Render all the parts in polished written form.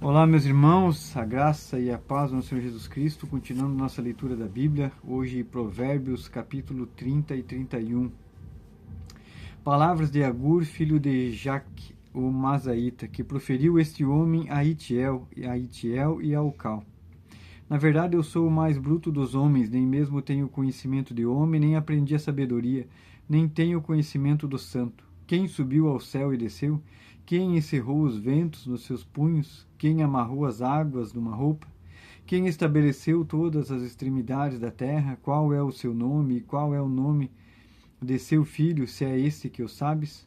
Olá, meus irmãos, a graça e a paz do nosso Senhor Jesus Cristo, continuando nossa leitura da Bíblia, hoje Provérbios, capítulo 30 e 31. Palavras de Agur, filho de Jaque, o Mazaíta, que proferiu este homem a Itiel e a Ucal. Na verdade, eu sou o mais bruto dos homens, nem mesmo tenho conhecimento de homem, nem aprendi a sabedoria, nem tenho conhecimento do santo. Quem subiu ao céu e desceu? Quem encerrou os ventos nos seus punhos? Quem amarrou as águas numa roupa? Quem estabeleceu todas as extremidades da terra? Qual é o seu nome e qual é o nome de seu filho, se é esse que o sabes?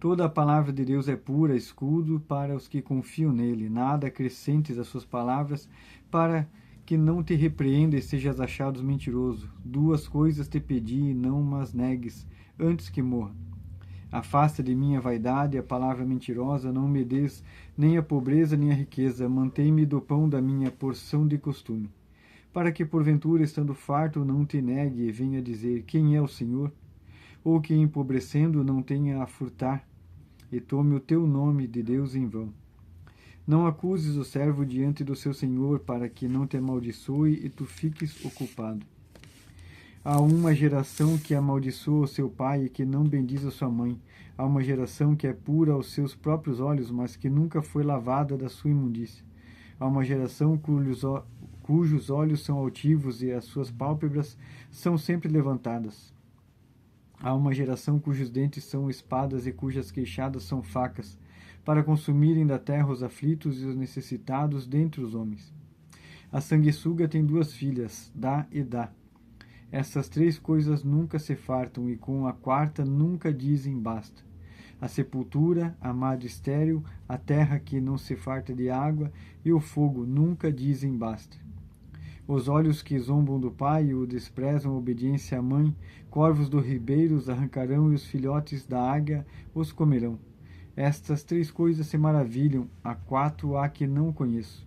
Toda a palavra de Deus é pura, escudo para os que confiam nele. Nada acrescentes às suas palavras, para que não te repreenda e sejas achado mentiroso. Duas coisas te pedi, não mas negues, antes que morra. Afasta de mim a vaidade, a palavra mentirosa, não me des nem a pobreza nem a riqueza, mantém-me do pão da minha porção de costume. Para que, porventura, estando farto, não te negue e venha dizer, quem é o Senhor? Ou que, empobrecendo, não tenha a furtar, e tome o teu nome de Deus em vão. Não acuses o servo diante do seu senhor, para que não te amaldiçoe e tu fiques ocupado. Há uma geração que amaldiçoa o seu pai e que não bendiz a sua mãe. Há uma geração que é pura aos seus próprios olhos, mas que nunca foi lavada da sua imundícia. Há uma geração cujos olhos são altivos e as suas pálpebras são sempre levantadas. Há uma geração cujos dentes são espadas e cujas queixadas são facas, para consumirem da terra os aflitos e os necessitados dentre os homens. A sanguessuga tem duas filhas, dá e dá. Essas três coisas nunca se fartam, e com a quarta nunca dizem basta. A sepultura, a madre estéril, a terra que não se farta de água, e o fogo nunca dizem basta. Os olhos que zombam do pai e o desprezam a obediência à mãe, corvos do ribeiro os arrancarão e os filhotes da águia os comerão. Estas três coisas se maravilham, a quatro há que não conheço.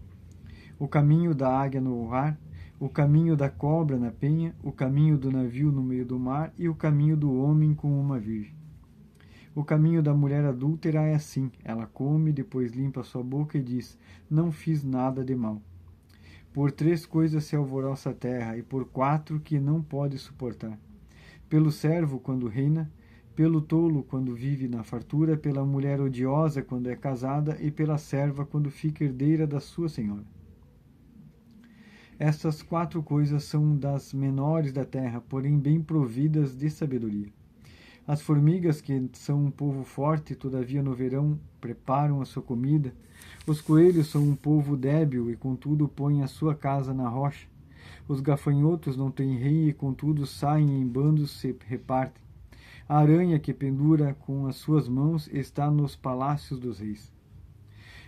O caminho da águia no ar, o caminho da cobra na penha, o caminho do navio no meio do mar e o caminho do homem com uma virgem. O caminho da mulher adúltera é assim, ela come, depois limpa sua boca e diz, não fiz nada de mal. Por três coisas se alvoroça a terra, e por quatro que não pode suportar. Pelo servo quando reina, pelo tolo quando vive na fartura, pela mulher odiosa quando é casada, e pela serva quando fica herdeira da sua senhora. Estas quatro coisas são das menores da terra, porém bem providas de sabedoria. As formigas, que são um povo forte, todavia no verão preparam a sua comida. Os coelhos são um povo débil e contudo põem a sua casa na rocha. Os gafanhotos não têm rei e contudo saem em bandos se repartem. A aranha que pendura com as suas mãos está nos palácios dos reis.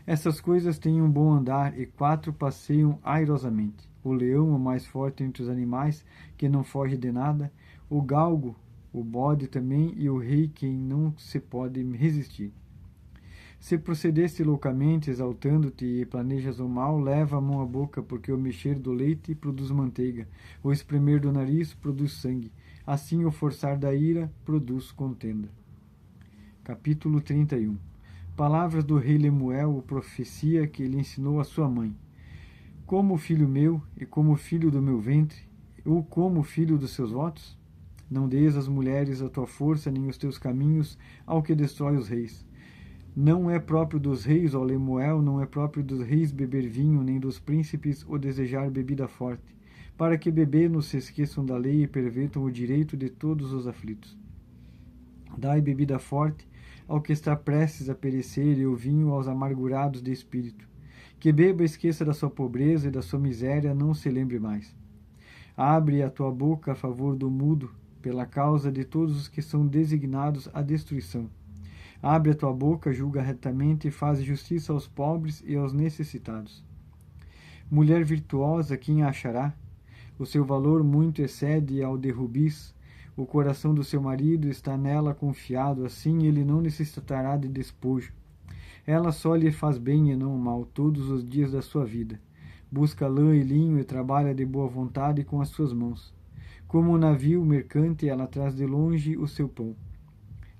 Essas coisas têm um bom andar e quatro passeiam airosamente. O leão, o mais forte entre os animais, que não foge de nada, o galgo, o bode também, e o rei, quem não se pode resistir. Se procedeste loucamente, exaltando-te e planejas o mal, leva a mão à boca, porque o mexer do leite produz manteiga, o espremer do nariz produz sangue, assim o forçar da ira produz contenda. Capítulo 31. Palavras do rei Lemuel, profecia que ele ensinou a sua mãe. Como filho meu, e como filho do meu ventre, ou como filho dos seus votos? Não deis às mulheres a tua força, nem os teus caminhos ao que destrói os reis. Não é próprio dos reis, ó Lemuel, não é próprio dos reis beber vinho, nem dos príncipes o desejar bebida forte, para que bebendo se esqueçam da lei e pervertam o direito de todos os aflitos. Dai bebida forte ao que está prestes a perecer, e o vinho aos amargurados de espírito. Que beba, esqueça da sua pobreza e da sua miséria, não se lembre mais. Abre a tua boca a favor do mudo, pela causa de todos os que são designados à destruição. Abre a tua boca, julga retamente e faz justiça aos pobres e aos necessitados. Mulher virtuosa, quem a achará? O seu valor muito excede ao de rubis. O coração do seu marido está nela confiado, assim ele não necessitará de despojo. Ela só lhe faz bem e não mal todos os dias da sua vida. Busca lã e linho e trabalha de boa vontade com as suas mãos. Como um navio mercante, ela traz de longe o seu pão.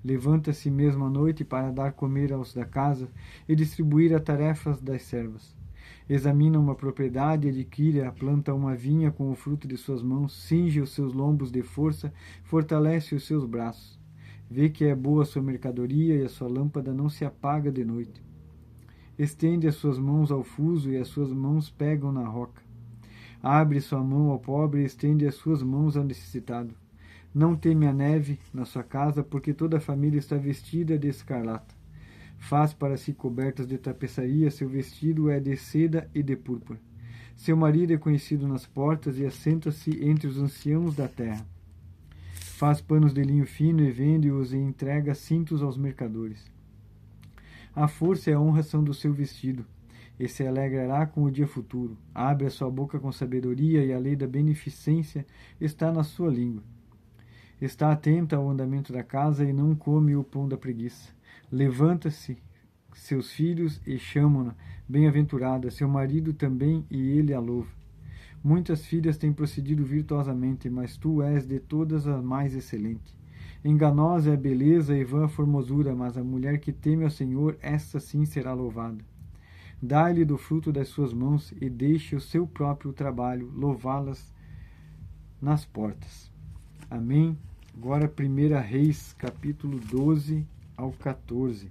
Levanta-se mesmo à noite para dar comer aos da casa e distribuir as tarefas das servas. Examina uma propriedade, adquire, planta uma vinha com o fruto de suas mãos, cinge os seus lombos de força, fortalece os seus braços. Vê que é boa a sua mercadoria e a sua lâmpada não se apaga de noite. Estende as suas mãos ao fuso e as suas mãos pegam na roca. Abre sua mão ao pobre e estende as suas mãos ao necessitado. Não teme a neve na sua casa, porque toda a família está vestida de escarlata. Faz para si cobertas de tapeçaria, seu vestido é de seda e de púrpura. Seu marido é conhecido nas portas e assenta-se entre os anciãos da terra. Faz panos de linho fino e vende-os e entrega cintos aos mercadores. A força e a honra são do seu vestido, e se alegrará com o dia futuro. Abre a sua boca com sabedoria, e a lei da beneficência está na sua língua. Está atenta ao andamento da casa e não come o pão da preguiça. Levanta-se seus filhos e chamam-na bem-aventurada, seu marido também, e ele a louva. Muitas filhas têm procedido virtuosamente, mas tu és de todas a mais excelente. Enganosa é a beleza e vã a formosura, mas a mulher que teme ao Senhor, essa sim será louvada. Dá-lhe do fruto das suas mãos e deixe o seu próprio trabalho louvá-las nas portas. Amém. Agora 1 Reis, capítulo 12 ao 14.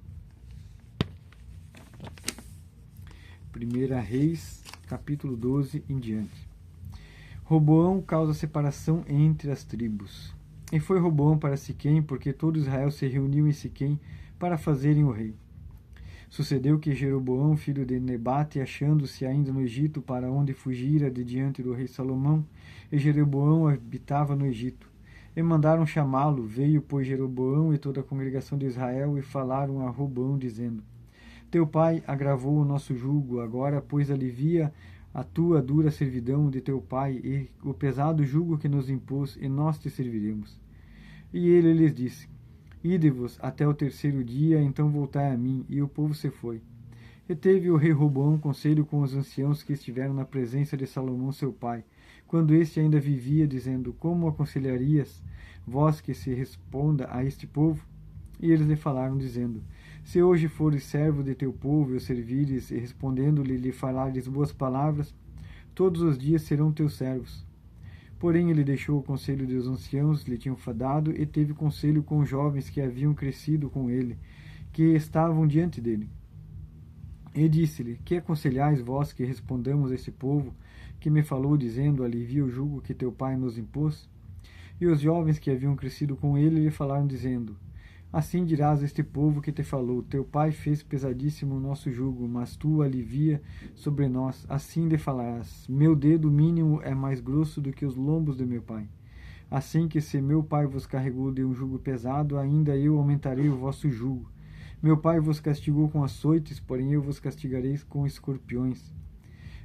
1 Reis, capítulo 12 em diante. Roboão causa separação entre as tribos. E foi Roboão para Siquém, porque todo Israel se reuniu em Siquém para fazerem o rei. Sucedeu que Jeroboão, filho de Nebate, achando-se ainda no Egito, para onde fugira de diante do rei Salomão, e Jeroboão habitava no Egito. E mandaram chamá-lo. Veio, pois, Jeroboão e toda a congregação de Israel, e falaram a Roboão, dizendo: Teu pai agravou o nosso jugo, agora, pois, alivia a tua dura servidão de teu pai e o pesado jugo que nos impôs, e nós te serviremos. E ele lhes disse: Ide-vos até o terceiro dia, então voltai a mim. E o povo se foi. E teve o rei Roboão conselho com os anciãos que estiveram na presença de Salomão seu pai, quando este ainda vivia, dizendo: Como aconselharias vós que se responda a este povo? E eles lhe falaram, dizendo: Se hoje fores servo de teu povo e o servires, e respondendo-lhe lhe falares boas palavras, todos os dias serão teus servos. Porém ele deixou o conselho dos anciãos lhe tinham dado, e teve conselho com os jovens que haviam crescido com ele, que estavam diante dele. E disse-lhe: Que aconselhais vós que respondamos a este povo, que me falou, dizendo: Alivia o jugo que teu pai nos impôs? E os jovens que haviam crescido com ele lhe falaram, dizendo: Assim dirás a este povo que te falou: Teu pai fez pesadíssimo o nosso jugo, mas tu alivia sobre nós. Assim lhe falarás: Meu dedo mínimo é mais grosso do que os lombos de meu pai. Assim que se meu pai vos carregou de um jugo pesado, ainda eu aumentarei o vosso jugo. Meu pai vos castigou com açoites, porém eu vos castigarei com escorpiões.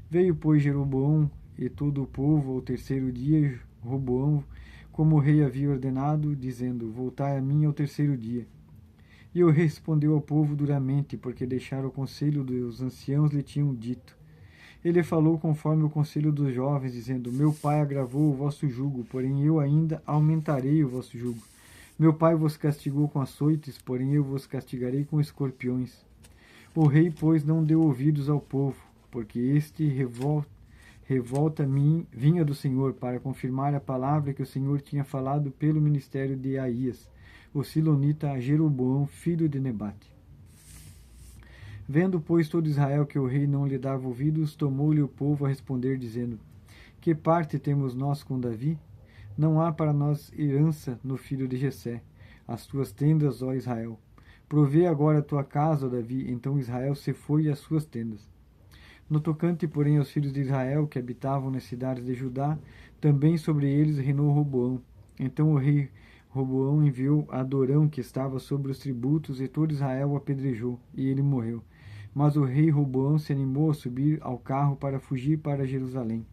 Veio, pois, Jeroboão e todo o povo ao terceiro dia. Roboão, como o rei havia ordenado, dizendo: Voltai a mim ao terceiro dia. E o rei respondeu ao povo duramente, porque deixaram o conselho dos anciãos lhe tinham dito. Ele falou conforme o conselho dos jovens, dizendo: Meu pai agravou o vosso jugo, porém eu ainda aumentarei o vosso jugo. Meu pai vos castigou com açoites, porém eu vos castigarei com escorpiões. O rei, pois, não deu ouvidos ao povo, porque este revolta vinha do Senhor, para confirmar a palavra que o Senhor tinha falado pelo ministério de Aías, o silonita, a Jeroboão, filho de Nebate. Vendo, pois, todo Israel que o rei não lhe dava ouvidos, tomou-lhe o povo a responder, dizendo: Que parte temos nós com Davi? Não há para nós herança no filho de Jessé. As tuas tendas, ó Israel. Provê agora a tua casa, ó Davi. Então Israel se foi às suas tendas. No tocante, porém, aos filhos de Israel, que habitavam nas cidades de Judá, também sobre eles reinou Roboão. Então o rei Roboão enviou Adorão, que estava sobre os tributos, e todo Israel o apedrejou, e ele morreu. Mas o rei Roboão se animou a subir ao carro para fugir para Jerusalém.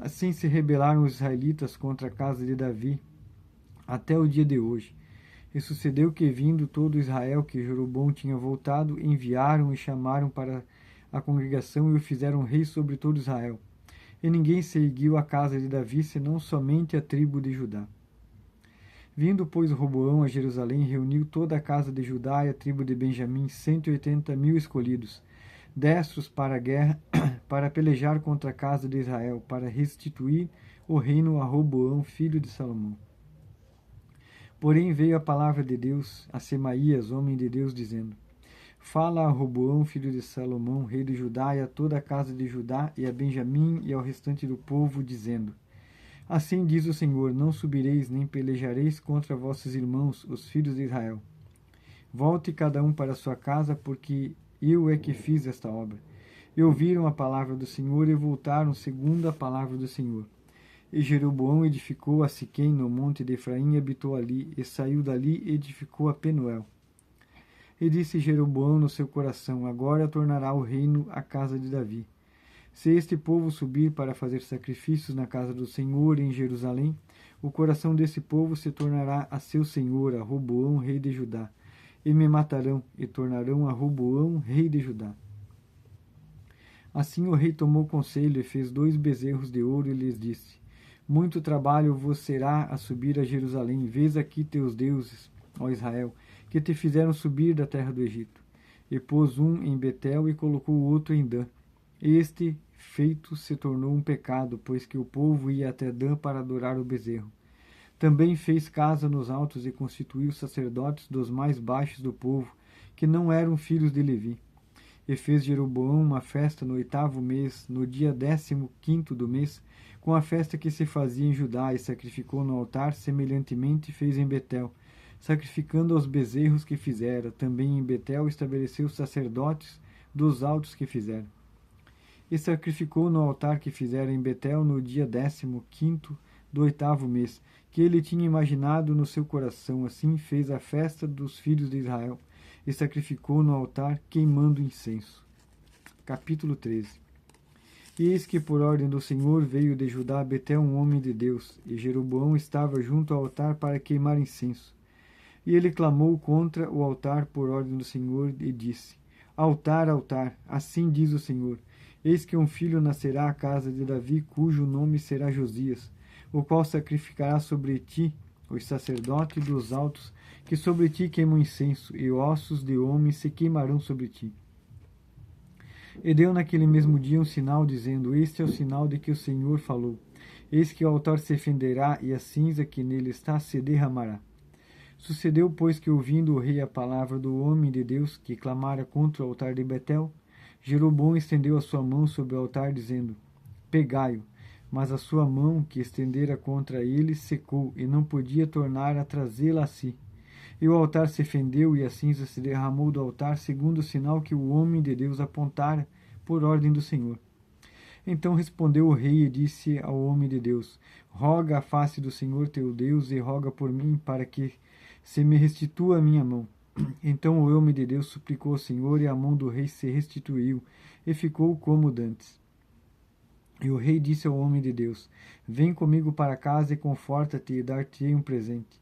Assim se rebelaram os israelitas contra a casa de Davi, até o dia de hoje. E sucedeu que, vindo todo Israel que Jeroboão tinha voltado, enviaram e chamaram para a congregação e o fizeram rei sobre todo Israel. E ninguém seguiu a casa de Davi, senão somente a tribo de Judá. Vindo, pois, Roboão a Jerusalém, reuniu toda a casa de Judá e a tribo de Benjamim, 180.000 escolhidos, destros para a guerra, para pelejar contra a casa de Israel, para restituir o reino a Roboão, filho de Salomão. Porém veio a palavra de Deus a Semaías, homem de Deus, dizendo: Fala a Roboão, filho de Salomão, rei de Judá, e a toda a casa de Judá, e a Benjamim, e ao restante do povo, dizendo: Assim diz o Senhor: Não subireis, nem pelejareis contra vossos irmãos, os filhos de Israel. Volte cada um para sua casa, porque eu é que fiz esta obra. E ouviram a palavra do Senhor, e voltaram segundo a palavra do Senhor. E Jeroboão edificou a Siquém no monte de Efraim, e habitou ali, e saiu dali e edificou a Penuel. E disse Jeroboão no seu coração: Agora tornará o reino à casa de Davi. Se este povo subir para fazer sacrifícios na casa do Senhor em Jerusalém, o coração desse povo se tornará a seu senhor, a Roboão, rei de Judá, e me matarão, e tornarão a Roboão, rei de Judá. Assim o rei tomou conselho e fez 2 bezerros de ouro e lhes disse: Muito trabalho vos será a subir a Jerusalém. Vês aqui teus deuses, ó Israel, que te fizeram subir da terra do Egito. E pôs um em Betel e colocou o outro em Dan. Este feito se tornou um pecado, pois que o povo ia até Dan para adorar o bezerro. Também fez casa nos altos e constituiu sacerdotes dos mais baixos do povo, que não eram filhos de Levi. E fez Jeroboão uma festa no 8º mês, no dia 15º do mês, com a festa que se fazia em Judá, e sacrificou no altar, semelhantemente fez em Betel, sacrificando aos bezerros que fizera. Também em Betel estabeleceu sacerdotes dos altos que fizera. E sacrificou no altar que fizera em Betel no dia 15º do 8º mês, que ele tinha imaginado no seu coração. Assim fez a festa dos filhos de Israel, e sacrificou no altar, queimando incenso. Capítulo 13. E eis que por ordem do Senhor veio de Judá a Betel um homem de Deus, e Jeroboão estava junto ao altar para queimar incenso. E ele clamou contra o altar por ordem do Senhor e disse: Altar, altar, assim diz o Senhor: Eis que um filho nascerá à casa de Davi, cujo nome será Josias, o qual sacrificará sobre ti os sacerdotes dos altos, que sobre ti queimam incenso, e ossos de homens se queimarão sobre ti. E deu naquele mesmo dia um sinal, dizendo: Este é o sinal de que o Senhor falou: Eis que o altar se fenderá, e a cinza que nele está se derramará. Sucedeu, pois, que, ouvindo o rei a palavra do homem de Deus, que clamara contra o altar de Betel, Jeroboão estendeu a sua mão sobre o altar, dizendo: Pegai-o. Mas a sua mão, que estendera contra ele, secou, e não podia tornar a trazê-la a si. E o altar se fendeu, e a cinza se derramou do altar, segundo o sinal que o homem de Deus apontara, por ordem do Senhor. Então respondeu o rei e disse ao homem de Deus: Roga a face do Senhor teu Deus, e roga por mim, para que se me restitua a minha mão. Então o homem de Deus suplicou ao Senhor, e a mão do rei se restituiu, e ficou como dantes. E o rei disse ao homem de Deus: Vem comigo para casa e conforta-te, e dar-te-ei um presente.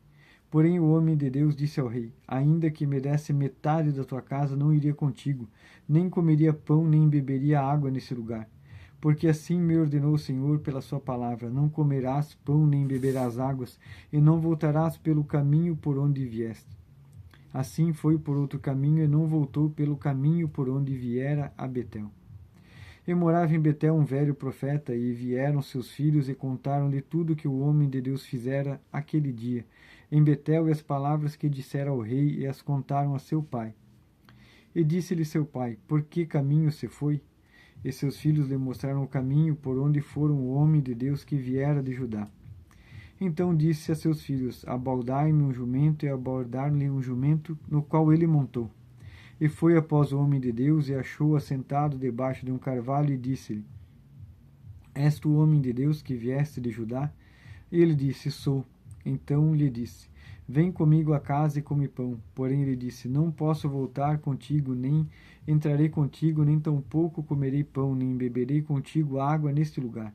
Porém o homem de Deus disse ao rei: Ainda que me desse metade da tua casa, não iria contigo, nem comeria pão, nem beberia água nesse lugar. Porque assim me ordenou o Senhor pela sua palavra: Não comerás pão, nem beberás águas, e não voltarás pelo caminho por onde vieste. Assim foi por outro caminho, e não voltou pelo caminho por onde viera a Betel. E morava em Betel um velho profeta, e vieram seus filhos e contaram-lhe tudo que o homem de Deus fizera aquele dia em Betel, e as palavras que dissera ao rei, e as contaram a seu pai. E disse-lhe seu pai: Por que caminho se foi? E seus filhos lhe mostraram o caminho por onde foram o homem de Deus que viera de Judá. Então disse a seus filhos: Abaldai-me um jumento, e abordaram-lhe um jumento, no qual ele montou. E foi após o homem de Deus, e achou-o assentado debaixo de um carvalho, e disse-lhe: És tu o homem de Deus que vieste de Judá? E ele disse: Sou. Então lhe disse: Vem comigo a casa e come pão. Porém ele disse: Não posso voltar contigo, nem entrarei contigo, nem tampouco comerei pão, nem beberei contigo água neste lugar.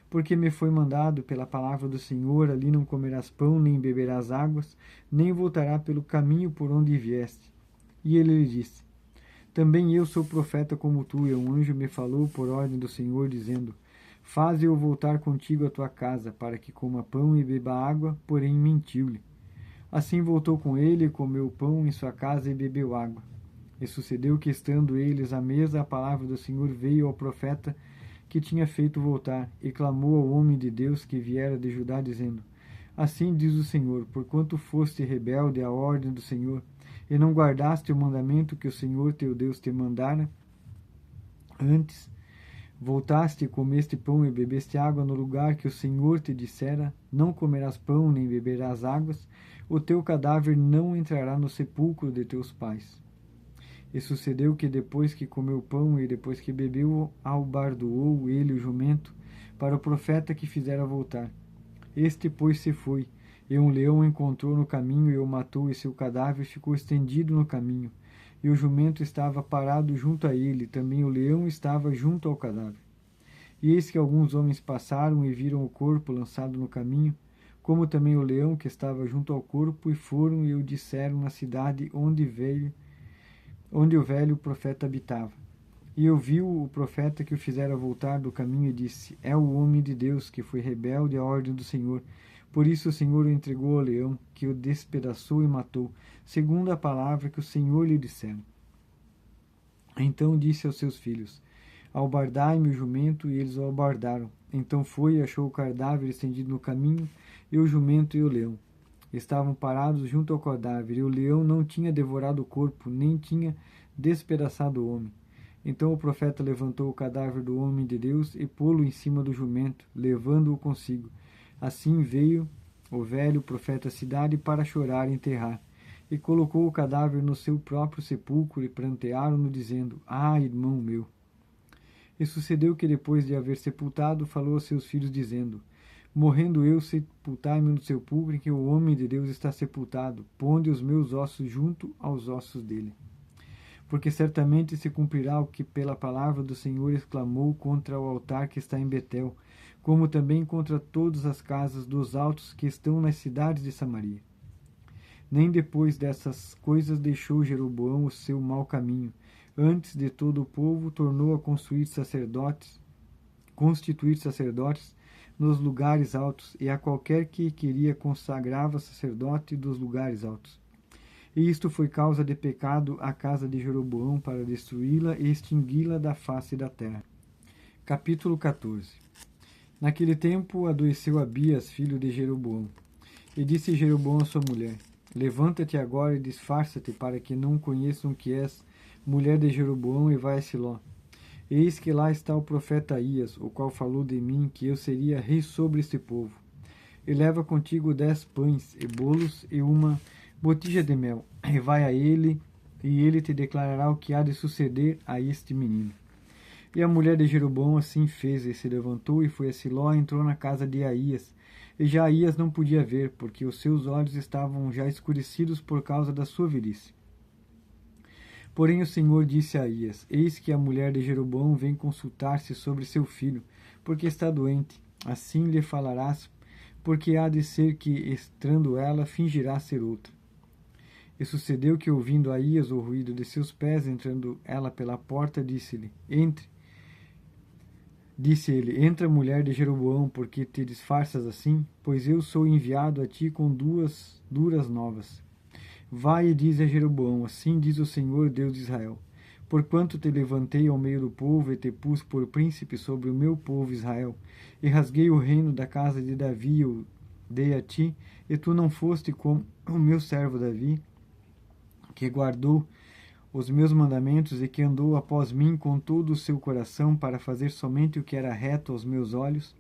Porque me foi mandado pela palavra do Senhor: ali não comerás pão, nem beberás águas, nem voltará pelo caminho por onde vieste. E ele lhe disse: Também eu sou profeta como tu, e um anjo me falou por ordem do Senhor, dizendo: Faze-o voltar contigo à tua casa, para que coma pão e beba água. Porém mentiu-lhe. Assim voltou com ele, comeu pão em sua casa e bebeu água. E sucedeu que, estando eles à mesa, a palavra do Senhor veio ao profeta que tinha feito voltar, e clamou ao homem de Deus que viera de Judá, dizendo: Assim diz o Senhor, porquanto foste rebelde à ordem do Senhor, e não guardaste o mandamento que o Senhor teu Deus te mandara, antes voltaste e comeste pão e bebeste água no lugar que o Senhor te dissera: não comerás pão nem beberás águas, o teu cadáver não entrará no sepulcro de teus pais. E sucedeu que, depois que comeu pão e depois que bebeu, albardoou ele o jumento para o profeta que fizera voltar. Este, pois, se foi, e um leão o encontrou no caminho e o matou, e seu cadáver ficou estendido no caminho. E o jumento estava parado junto a ele, também o leão estava junto ao cadáver. E eis que alguns homens passaram e viram o corpo lançado no caminho, como também o leão que estava junto ao corpo, e foram e o disseram na cidade onde o velho profeta habitava. E ouviu o profeta que o fizera voltar do caminho e disse: é o homem de Deus que foi rebelde à ordem do Senhor. Por isso o Senhor o entregou ao leão, que o despedaçou e matou, segundo a palavra que o Senhor lhe dissera. Então disse aos seus filhos: albardai-me o jumento, e eles o albardaram. Então foi e achou o cadáver estendido no caminho, e o jumento e o leão estavam parados junto ao cadáver, e o leão não tinha devorado o corpo, nem tinha despedaçado o homem. Então o profeta levantou o cadáver do homem de Deus e pô-lo em cima do jumento, levando-o consigo. Assim veio o velho profeta à cidade para chorar e enterrar, e colocou o cadáver no seu próprio sepulcro, e prantearam-no, dizendo: ah, irmão meu! E sucedeu que, depois de haver sepultado, falou aos seus filhos, dizendo: morrendo eu, sepultai-me no sepulcro em que o homem de Deus está sepultado, ponde os meus ossos junto aos ossos dele. Porque certamente se cumprirá o que pela palavra do Senhor exclamou contra o altar que está em Betel, como também contra todas as casas dos altos que estão nas cidades de Samaria. Nem depois dessas coisas deixou Jeroboão o seu mau caminho. Antes de todo o povo tornou a constituir sacerdotes nos lugares altos, e a qualquer que queria consagrava sacerdote dos lugares altos. E isto foi causa de pecado à casa de Jeroboão, para destruí-la e extingui-la da face da terra. Capítulo 14. Naquele tempo adoeceu Abias, filho de Jeroboão. E disse Jeroboão a sua mulher: levanta-te agora e disfarça-te, para que não conheçam que és mulher de Jeroboão, e vai a Siló. Eis que lá está o profeta Aías, o qual falou de mim que eu seria rei sobre este povo. E leva contigo 10 pães e bolos e uma botija de mel, e vai a ele, e ele te declarará o que há de suceder a este menino. E a mulher de Jeroboão assim fez, e se levantou e foi a Siló, e entrou na casa de Aías. E já Aías não podia ver, porque os seus olhos estavam já escurecidos por causa da sua velhice. Porém o Senhor disse a Aías: eis que a mulher de Jeroboão vem consultar-se sobre seu filho, porque está doente. Assim lhe falarás, porque há de ser que, estando ela, fingirá ser outra. E sucedeu que, ouvindo Aías o ruído de seus pés, entrando ela pela porta, disse-lhe: Disse ele: entra, mulher de Jeroboão, porque te disfarças assim? Pois eu sou enviado a ti com duras novas. Vai e diz a Jeroboão: assim diz o Senhor, Deus de Israel: porquanto te levantei ao meio do povo e te pus por príncipe sobre o meu povo Israel, e rasguei o reino da casa de Davi e o dei a ti, e tu não foste como o meu servo Davi, que guardou os meus mandamentos e que andou após mim com todo o seu coração para fazer somente o que era reto aos meus olhos.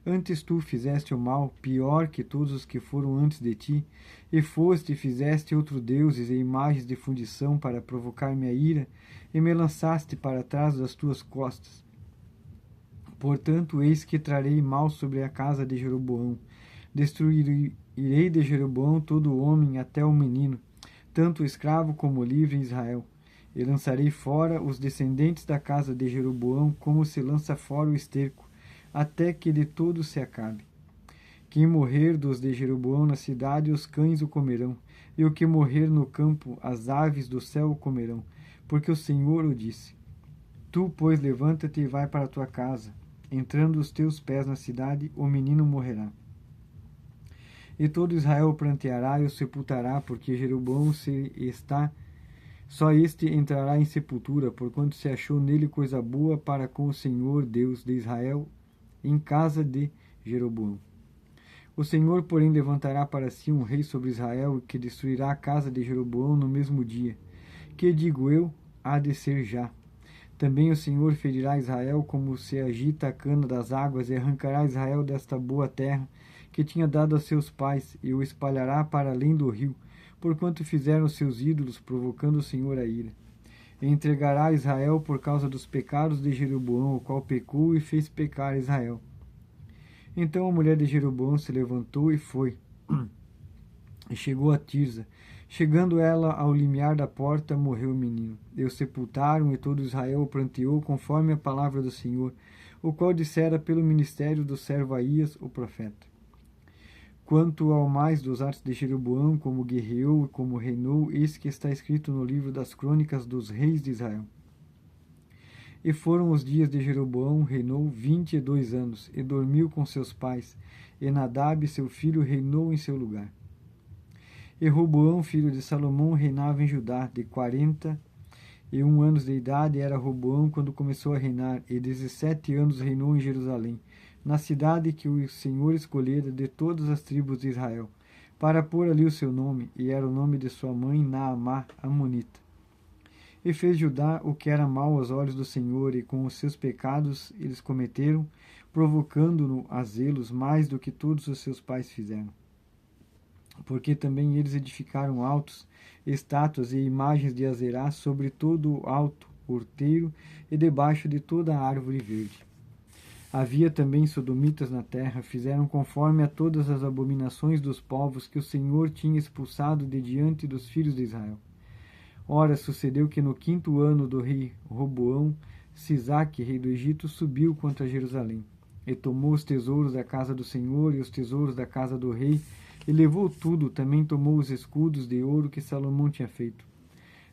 Antes tu fizeste o mal, pior que todos os que foram antes de ti, e foste e fizeste outros deuses e imagens de fundição para provocar minha ira, e me lançaste para trás das tuas costas. Portanto, eis que trarei mal sobre a casa de Jeroboão. Destruirei de Jeroboão todo o homem, até o menino, tanto o escravo como o livre em Israel. E lançarei fora os descendentes da casa de Jeroboão, como se lança fora o esterco, até que de todo se acabe. Quem morrer dos de Jeroboão na cidade, os cães o comerão, e o que morrer no campo, as aves do céu o comerão, porque o Senhor o disse. Tu, pois, levanta-te e vai para a tua casa. Entrando os teus pés na cidade, o menino morrerá. E todo Israel pranteará e o sepultará, porque Jeroboão só este entrará em sepultura, porquanto se achou nele coisa boa para com o Senhor Deus de Israel, em casa de Jeroboão. O Senhor, porém, levantará para si um rei sobre Israel, que destruirá a casa de Jeroboão no mesmo dia. Que digo eu, há de ser já. Também o Senhor ferirá Israel como se agita a cana das águas, e arrancará Israel desta boa terra que tinha dado a seus pais, e o espalhará para além do rio, porquanto fizeram seus ídolos, provocando o Senhor a ira. E entregará Israel por causa dos pecados de Jeroboão, o qual pecou e fez pecar Israel. Então a mulher de Jeroboão se levantou e foi, e chegou a Tirza. Chegando ela ao limiar da porta, morreu o menino. E o sepultaram, e todo Israel o pranteou, conforme a palavra do Senhor, o qual dissera pelo ministério do servo Aías, o profeta. Quanto ao mais dos atos de Jeroboão, como guerreou e como reinou, eis que está escrito no livro das crônicas dos reis de Israel. E foram os dias de Jeroboão, reinou 22 anos, e dormiu com seus pais, e Nadab, seu filho, reinou em seu lugar. E Roboão, filho de Salomão, reinava em Judá, de 41 anos de idade era Roboão quando começou a reinar, e 17 anos reinou em Jerusalém, na cidade que o Senhor escolhera de todas as tribos de Israel, para pôr ali o seu nome, e era o nome de sua mãe Naamá, amonita. E fez Judá o que era mal aos olhos do Senhor, e com os seus pecados eles cometeram, provocando-no a zelos mais do que todos os seus pais fizeram. Porque também eles edificaram altos, estátuas e imagens de Azerá sobre todo o alto horteiro e debaixo de toda a árvore verde. Havia também sodomitas na terra, fizeram conforme a todas as abominações dos povos que o Senhor tinha expulsado de diante dos filhos de Israel. Ora, sucedeu que no 5º ano do rei Roboão, Sisaque, rei do Egito, subiu contra Jerusalém, e tomou os tesouros da casa do Senhor e os tesouros da casa do rei, e levou tudo, também tomou os escudos de ouro que Salomão tinha feito.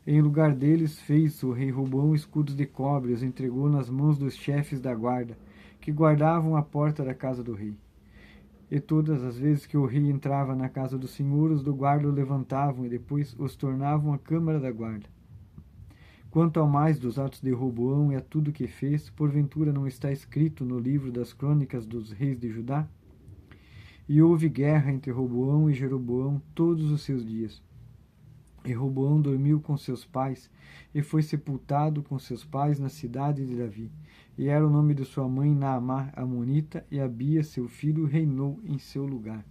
Em lugar deles fez o rei Roboão escudos de cobre, e os entregou nas mãos dos chefes da guarda, que guardavam a porta da casa do rei. E todas as vezes que o rei entrava na casa do Senhor, os do guarda o levantavam e depois os tornavam à câmara da guarda. Quanto ao mais dos atos de Roboão e a tudo que fez, porventura não está escrito no livro das crônicas dos reis de Judá? E houve guerra entre Roboão e Jeroboão todos os seus dias. E Roboão dormiu com seus pais, e foi sepultado com seus pais na cidade de Davi. E era o nome de sua mãe Naamá, amonita, e Abia, seu filho, reinou em seu lugar.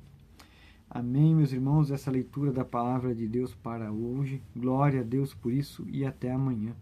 Amém, meus irmãos, essa leitura da palavra de Deus para hoje. Glória a Deus por isso e até amanhã.